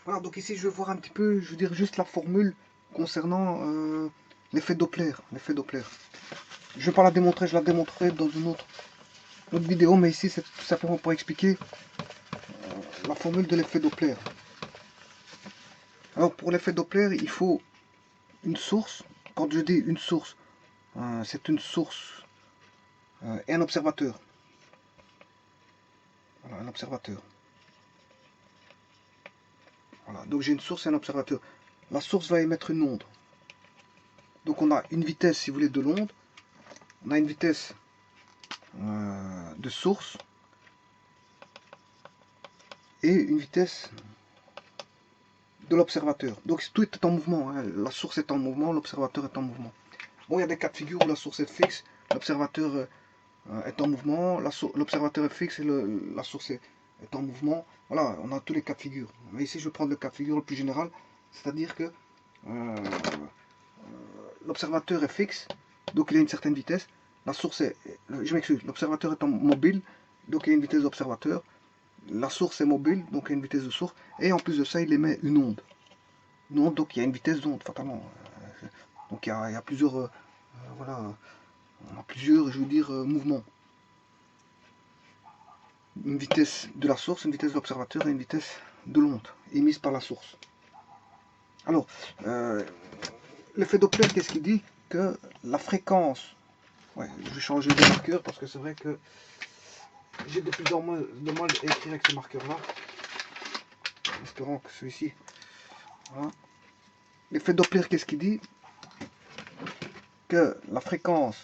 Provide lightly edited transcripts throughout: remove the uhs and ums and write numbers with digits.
Voilà, donc ici je vais voir un petit peu, je veux dire juste la formule concernant l'effet Doppler. L'effet Doppler. Je ne vais pas la démontrer, je la démontrerai dans une autre vidéo, mais ici c'est tout simplement pour expliquer la formule de l'effet Doppler. Alors pour l'effet Doppler, il faut une source. Quand je dis une source, c'est une source et un observateur. Voilà, un observateur. Voilà, donc j'ai une source et un observateur. La source va émettre une onde. Donc on a une vitesse, si vous voulez, de l'onde. On a une vitesse de source et une vitesse de l'observateur. Donc tout est en mouvement, hein. La source est en mouvement, l'observateur est en mouvement. Bon, il y a des cas de figure où la source est fixe, l'observateur est en mouvement, l'observateur est fixe et la source est en mouvement. Voilà, on a tous les cas de figure. Mais ici, je vais prendre le cas de figure le plus général, c'est-à-dire que l'observateur est fixe, donc il a une certaine vitesse. La source est, je m'excuse, l'observateur est en mobile, donc il y a une vitesse d'observateur. La source est mobile, donc il y a une vitesse de source. Et en plus de ça, il émet une onde. Une onde, donc il y a une vitesse d'onde, fatalement. Donc il y a plusieurs, voilà, on a plusieurs, je veux dire, mouvements. Une vitesse de la source, une vitesse de l'observateur et une vitesse de l'onde émise par la source. Alors, l'effet Doppler, qu'est-ce qu'il dit? Que la fréquence, ouais, je vais changer de marqueur parce que c'est vrai que j'ai de plus en moins de mal à écrire avec ce marqueur-là. Espérons que celui-ci. Voilà. L'effet Doppler, qu'est-ce qu'il dit? Que la fréquence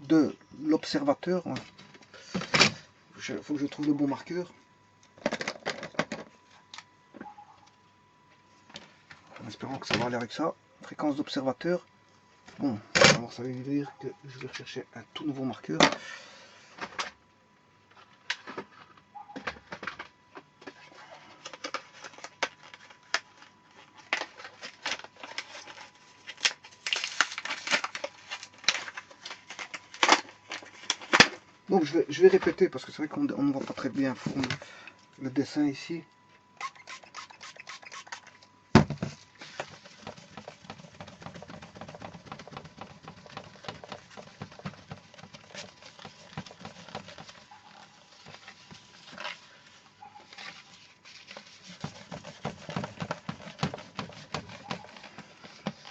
de l'observateur, il faut que je trouve le bon marqueur. En espérant que ça va aller avec ça. Fréquence d'observateur. Bon, alors ça veut dire que je vais rechercher un tout nouveau marqueur. Donc je vais répéter parce que c'est vrai qu'on ne voit pas très bien le dessin ici.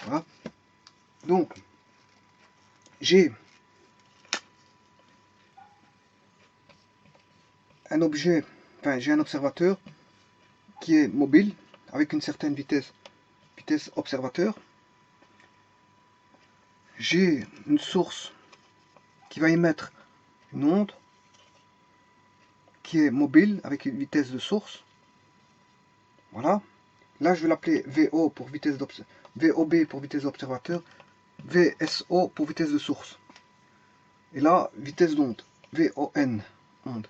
Voilà. Donc j'ai un objet, enfin j'ai un observateur qui est mobile avec une certaine vitesse observateur. J'ai une source qui va émettre une onde qui est mobile avec une vitesse de source. Voilà. Là, je vais l'appeler VO pour vitesse VOB pour vitesse d'observateur, VSO pour vitesse de source. Et là, vitesse d'onde, VON, onde.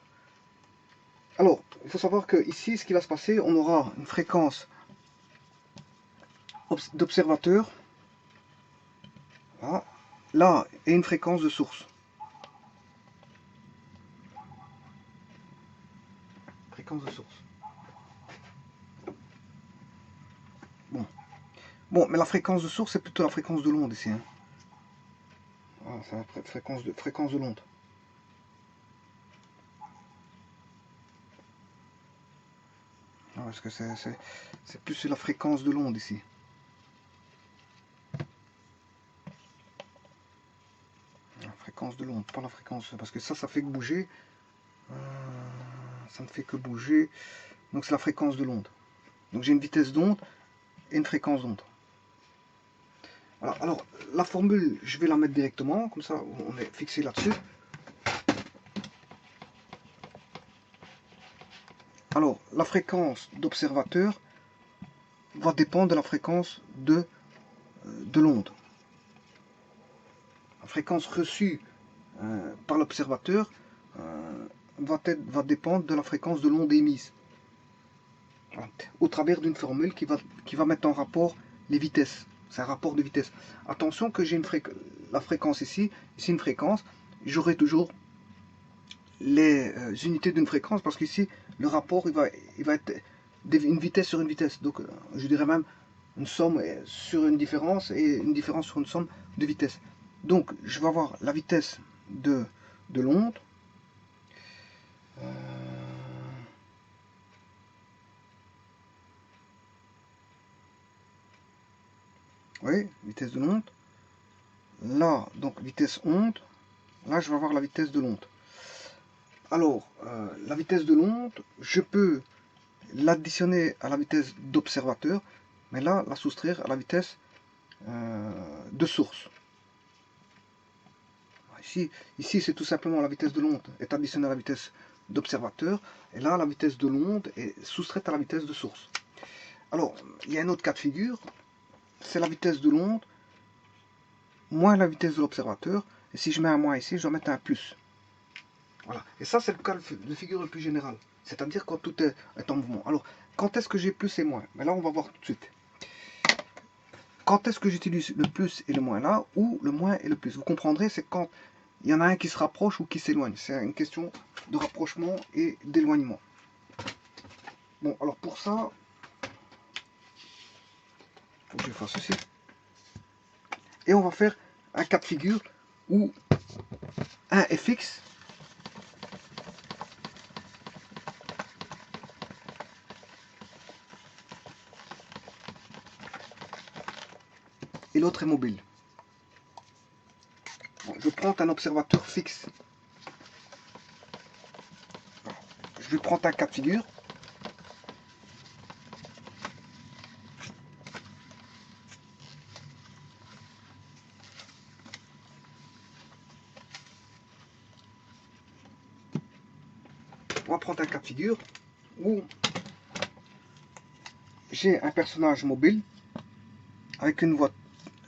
Alors, il faut savoir que ici, ce qui va se passer, on aura une fréquence d'observateur, voilà, là, et une fréquence de source. Fréquence de source. Bon, mais la fréquence de source, c'est plutôt la fréquence de l'onde ici. Hein. Voilà, c'est la fréquence de l'onde. Parce que c'est plus la fréquence de l'onde ici. La fréquence de l'onde, pas la fréquence, parce que ça fait que bouger. Ça ne fait que bouger. Donc c'est la fréquence de l'onde. Donc j'ai une vitesse d'onde et une fréquence d'onde. Alors, la formule, je vais la mettre directement, comme ça on est fixé là-dessus. Alors, la fréquence d'observateur va dépendre de la fréquence de l'onde. La fréquence reçue par l'observateur va dépendre de la fréquence de l'onde émise. Voilà. Au travers d'une formule qui va mettre en rapport les vitesses. C'est un rapport de vitesse. Attention que j'ai la fréquence ici une fréquence, j'aurai toujours les unités d'une fréquence parce qu'ici le rapport il va être une vitesse sur une vitesse. Donc je dirais même une somme sur une différence et une différence sur une somme de vitesse. Donc je vais avoir la vitesse de l'onde. Oui, vitesse de l'onde. Là, donc vitesse onde. Là, je vais avoir la vitesse de l'onde. Alors, la vitesse de l'onde, je peux l'additionner à la vitesse d'observateur, mais là, la soustraire à la vitesse de source. Ici c'est tout simplement la vitesse de l'onde est additionnée à la vitesse d'observateur, et là, la vitesse de l'onde est soustraite à la vitesse de source. Alors, il y a un autre cas de figure, c'est la vitesse de l'onde moins la vitesse de l'observateur, et si je mets un moins ici, je dois mettre un plus. Voilà. Et ça, c'est le cas de figure le plus général, c'est-à-dire quand tout est en mouvement. Alors, quand est-ce que j'ai plus et moins? Mais là, on va voir tout de suite. Quand est-ce que j'utilise le plus et le moins là, ou le moins et le plus? Vous comprendrez, c'est quand il y en a un qui se rapproche ou qui s'éloigne. C'est une question de rapprochement et d'éloignement. Bon, alors pour ça, il faut que je fasse ceci. Et on va faire un cas de figure où un est fixe et l'autre est mobile. Bon, je prends un observateur fixe. Je vais prendre un cas de figure. On va prendre un cas de figure où j'ai un personnage mobile avec une voie,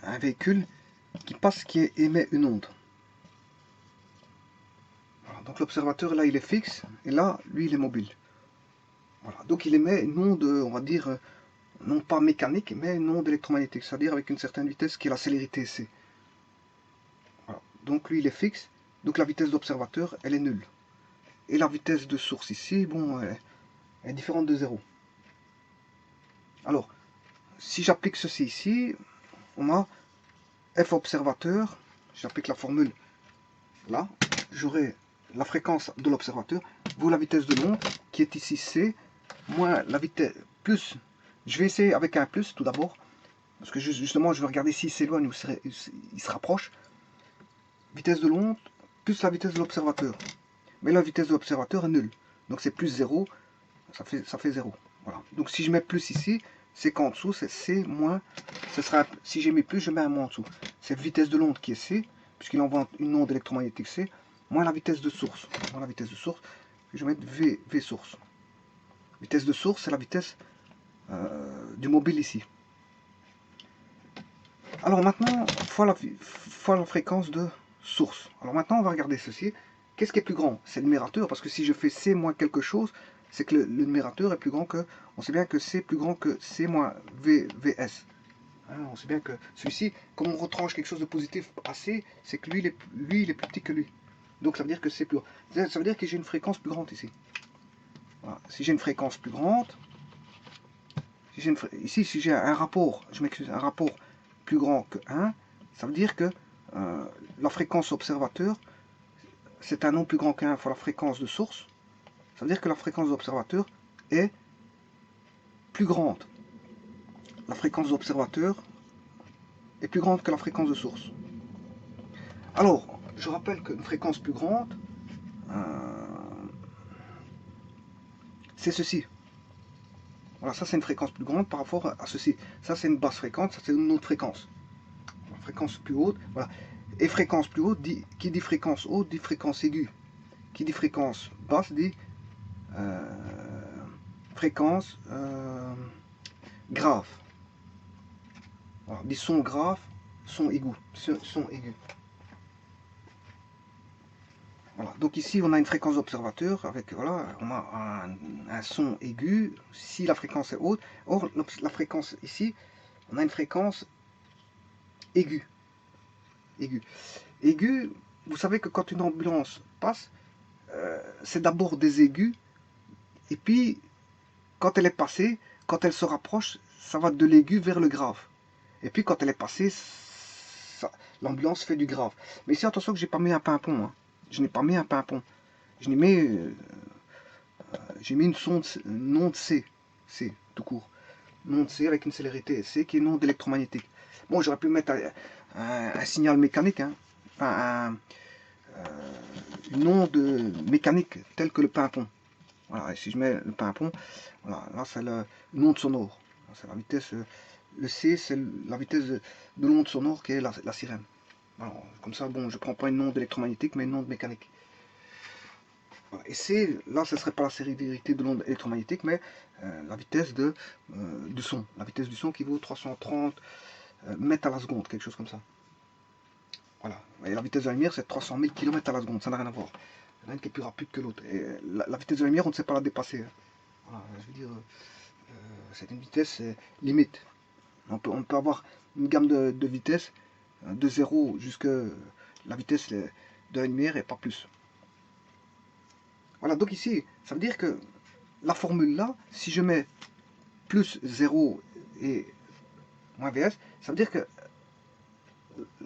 un véhicule qui passe, qui émet une onde. Voilà, donc l'observateur là il est fixe et là lui il est mobile. Voilà, donc il émet une onde, on va dire, non pas mécanique mais une onde électromagnétique, c'est-à-dire avec une certaine vitesse qui est la célérité c. Voilà, donc lui il est fixe, donc la vitesse d'observateur elle est nulle. Et la vitesse de source ici, bon, elle est différente de 0. Alors, si j'applique ceci ici, on a f observateur, j'applique la formule là, j'aurai la fréquence de l'observateur, vous la vitesse de l'onde, qui est ici c, moins la vitesse, plus, je vais essayer avec un plus tout d'abord, parce que justement je vais regarder s'il s'éloigne ou il se rapproche, vitesse de l'onde, plus la vitesse de l'observateur. Mais la vitesse de l'observateur est nulle, donc c'est plus 0, ça fait 0. Voilà. Donc si je mets plus ici, c'est qu'en dessous, c'est C moins, ce sera, si j'ai mis plus, je mets un moins en dessous. C'est la vitesse de l'onde qui est C, puisqu'il envoie une onde électromagnétique C, moins la vitesse de source. Moins la vitesse de source, je vais mettre V source. Vitesse de source, c'est la vitesse du mobile ici. Alors maintenant, fois la fréquence de source. Alors maintenant, on va regarder ceci. Qu'est-ce qui est plus grand? C'est le numérateur, parce que si je fais C moins quelque chose, c'est que le numérateur est plus grand que... On sait bien que C est plus grand que C moins VS. Hein, on sait bien que celui-ci, comme on retranche quelque chose de positif à C, c'est que lui, il est plus petit que lui. Donc ça veut dire que c'est plus grand. Ça veut dire que j'ai une fréquence plus grande ici. Voilà. Si j'ai une fréquence plus grande, ici, si j'ai un rapport, je m'excuse, un rapport plus grand que 1, ça veut dire que la fréquence observateur, c'est un nombre plus grand que 1 fois la fréquence de source. Ça veut dire que la fréquence d'observateur est plus grande. La fréquence d'observateur est plus grande que la fréquence de source. Alors, je rappelle qu'une fréquence plus grande, c'est ceci. Voilà, ça c'est une fréquence plus grande par rapport à ceci. Ça c'est une basse fréquence, ça c'est une autre fréquence. La fréquence plus haute, voilà. Et fréquence plus haute, qui dit fréquence haute, dit fréquence aiguë. Qui dit fréquence basse, dit fréquence grave. Alors, dit son grave, son aigu. Son aigu. Voilà. Donc ici, on a une fréquence d'observateur avec, voilà, on a un son aigu si la fréquence est haute. Or, la fréquence ici, on a une fréquence aiguë. Aigu, vous savez que quand une ambulance passe, c'est d'abord des aigus, et puis quand elle est passée, quand elle se rapproche, ça va de l'aigu vers le grave. Et puis quand elle est passée, l'ambulance fait du grave. Mais ici, attention que j'ai pas mis un pimpon. Hein. Je n'ai pas mis un pimpon. Je n'ai mis, j'ai mis une sonde non de C. C, tout court. Non de C avec une célérité C qui est non d'électromagnétique. Bon, j'aurais pu mettre un signal mécanique. Hein. Enfin, une onde mécanique telle que le pimpon. Voilà, et si je mets le pimpon, voilà, là c'est une onde sonore. C'est la vitesse, le C c'est la vitesse de l'onde sonore qui est la sirène. Alors, comme ça, bon, je prends pas une onde électromagnétique mais une onde mécanique. Voilà, et C, là ce serait pas la sévérité de l'onde électromagnétique mais la vitesse du son. La vitesse du son qui vaut 330 mètres à la seconde, quelque chose comme ça. Voilà, et la vitesse de la lumière c'est 300 000 km à la seconde, ça n'a rien à voir. Il y en a une qui est plus rapide que l'autre. Et la vitesse de la lumière, on ne sait pas la dépasser. Hein. Voilà, je veux dire, c'est une vitesse limite. On peut avoir une gamme de vitesse de 0 jusqu'à la vitesse de la lumière et pas plus. Voilà, donc ici, ça veut dire que la formule là, si je mets plus 0 et moins Vs, ça veut dire que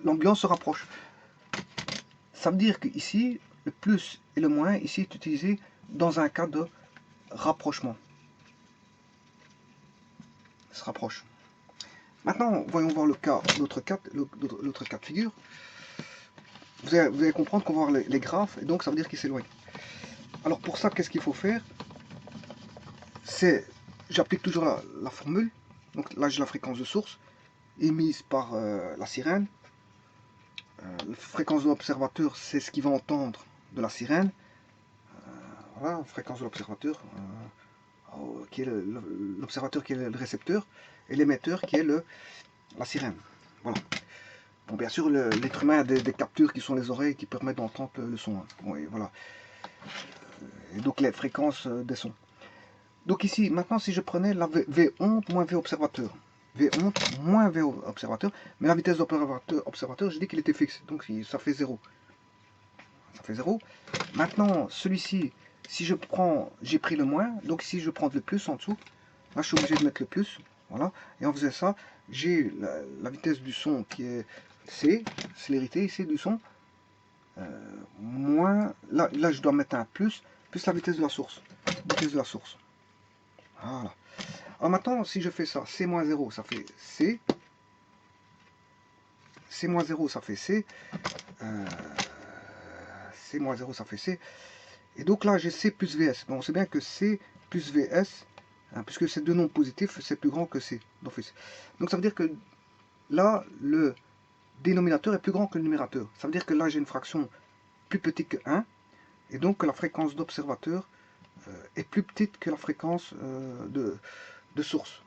l'ambiance se rapproche. Ça veut dire qu'ici, le plus et le moins, ici, est utilisé dans un cas de rapprochement. Se rapproche. Maintenant, voyons voir l'autre cas de figure. Vous allez comprendre qu'on va voir les graphes, et donc ça veut dire qu'ils s'éloignent. Alors pour ça, qu'est-ce qu'il faut faire? C'est, j'applique toujours la formule. Donc là, j'ai la fréquence de source, émise par la sirène. La fréquence de l'observateur, c'est ce qu'il va entendre de la sirène. Voilà, fréquence de l'observateur, qui est l'observateur qui est le récepteur, et l'émetteur qui est la sirène. Voilà. Bon, bien sûr, l'être humain a des captures qui sont les oreilles qui permettent d'entendre le son. Hein. Bon, et voilà. Et donc les fréquences des sons. Donc ici, maintenant, si je prenais la V onde moins V observateur. V onde moins V observateur. Mais la vitesse d'observateur, j'ai dit qu'il était fixe. Donc ça fait 0. Ça fait 0. Maintenant, celui-ci, si je prends, j'ai pris le moins. Donc si je prends le plus en dessous, là je suis obligé de mettre le plus. Voilà. Et en faisant ça, j'ai la vitesse du son qui est C, célérité ici du son, moins, là je dois mettre un plus la vitesse de la source. Vitesse de la source. Voilà. Alors maintenant, si je fais ça, C-0, ça fait C. C-0, ça fait C. C-0, ça fait C. Et donc là, j'ai C plus VS. Bon, on sait bien que C plus VS, hein, puisque c'est deux nombres positifs, c'est plus grand que C d'office. Donc ça veut dire que là, le dénominateur est plus grand que le numérateur. Ça veut dire que là, j'ai une fraction plus petite que 1, et donc que la fréquence d'observateur est plus petite que la fréquence de source.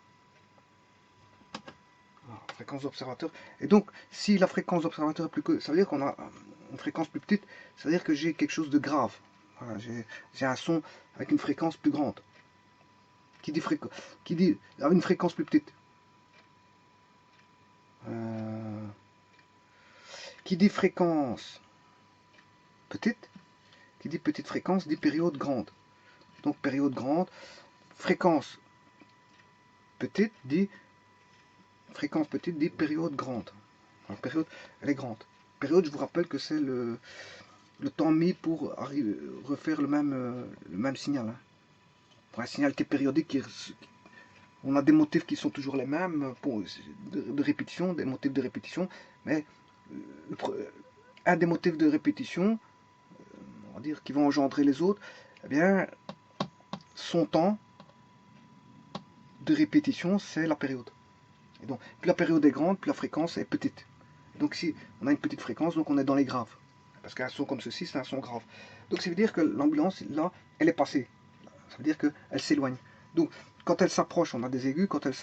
Voilà, fréquence d'observateur. Et donc, si la fréquence d'observateur est plus que, ça veut dire qu'on a une fréquence plus petite, ça veut dire que j'ai quelque chose de grave. Voilà, j'ai un son avec une fréquence plus grande. Qui dit une fréquence plus petite. Qui dit fréquence petite, qui dit petite fréquence, dit période grande. Donc période grande, fréquence petite dit période grande. Alors, période, elle est grande. Période, je vous rappelle que c'est le temps mis pour refaire le même signal. Hein. Pour un signal qui est périodique, on a des motifs qui sont toujours les mêmes de répétition, des motifs de répétition, mais un des motifs de répétition, on va dire, qui vont engendrer les autres, eh bien, son temps de répétition, c'est la période. Et donc, plus la période est grande, plus la fréquence est petite. Donc si on a une petite fréquence, donc on est dans les graves. Parce qu'un son comme ceci, c'est un son grave. Donc ça veut dire que l'ambulance, là, elle est passée. Ça veut dire qu'elle s'éloigne. Donc quand elle s'approche, on a des aigus, quand elle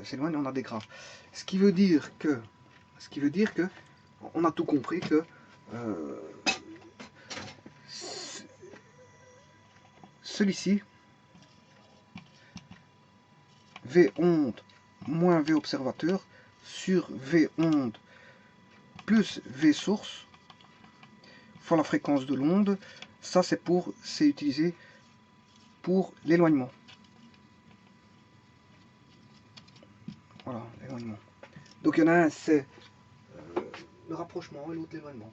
s'éloigne, on a des graves. Ce qui veut dire que on a tout compris que celui-ci, V onde moins V observateur sur V onde plus V source fois la fréquence de l'onde, ça c'est utilisé pour l'éloignement. Voilà, l'éloignement. Donc il y en a un, c'est le rapprochement et l'autre l'éloignement.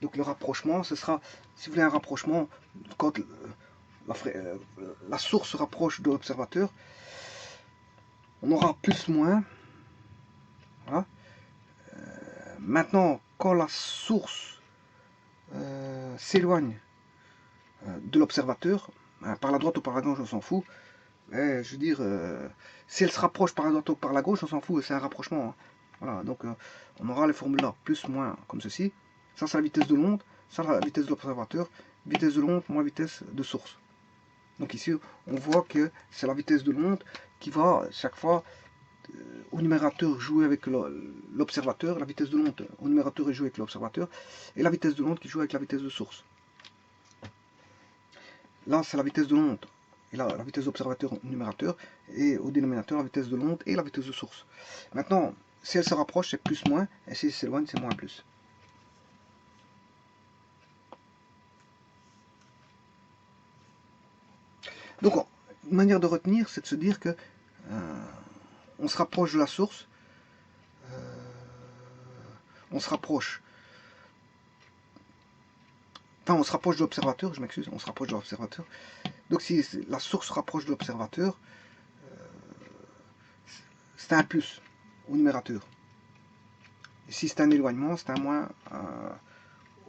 Donc le rapprochement, ce sera, si vous voulez un rapprochement, quand la source se rapproche de l'observateur, on aura plus-moins. Voilà. Maintenant, quand la source s'éloigne de l'observateur, par la droite ou par la gauche, on s'en fout. Je veux dire, si elle se rapproche par la droite ou par la gauche, on s'en fout, c'est un rapprochement. Hein. Voilà, donc on aura les formules là, plus, moins, comme ceci. Ça, c'est la vitesse de l'onde, ça, la vitesse de l'observateur, vitesse de l'onde moins vitesse de source. Donc ici, on voit que c'est la vitesse de l'onde qui va, chaque fois, au numérateur jouer avec l'observateur, la vitesse de l'onde au numérateur est jouée avec l'observateur, et la vitesse de l'onde qui joue avec la vitesse de source. Là, c'est la vitesse de l'onde, et là, la vitesse d'observateur au numérateur, et au dénominateur, la vitesse de l'onde et la vitesse de source. Maintenant, si elle se rapproche, c'est plus moins, et si elle s'éloigne, c'est moins plus. Donc, une manière de retenir, c'est de se dire que on se rapproche de la source, on se rapproche de l'observateur, je m'excuse, on se rapproche de l'observateur. Donc si la source se rapproche de l'observateur, c'est un plus au numérateur. Et si c'est un éloignement, c'est un moins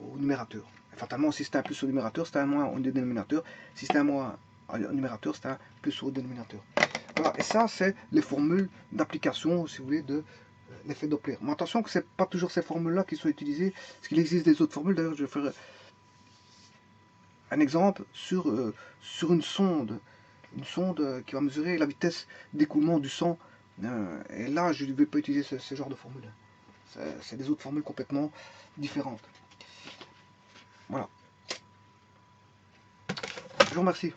au numérateur. Et fatalement, si c'est un plus au numérateur, c'est un moins au dénominateur. Si c'est un moins au numérateur, c'est un plus au dénominateur. Voilà, et ça, c'est les formules d'application, si vous voulez, de l'effet Doppler. Mais attention que ce n'est pas toujours ces formules-là qui sont utilisées, parce qu'il existe des autres formules. D'ailleurs, je vais faire un exemple sur une sonde qui va mesurer la vitesse d'écoulement du sang. Et là, je ne vais pas utiliser ce genre de formule. C'est des autres formules complètement différentes. Voilà. Je vous remercie.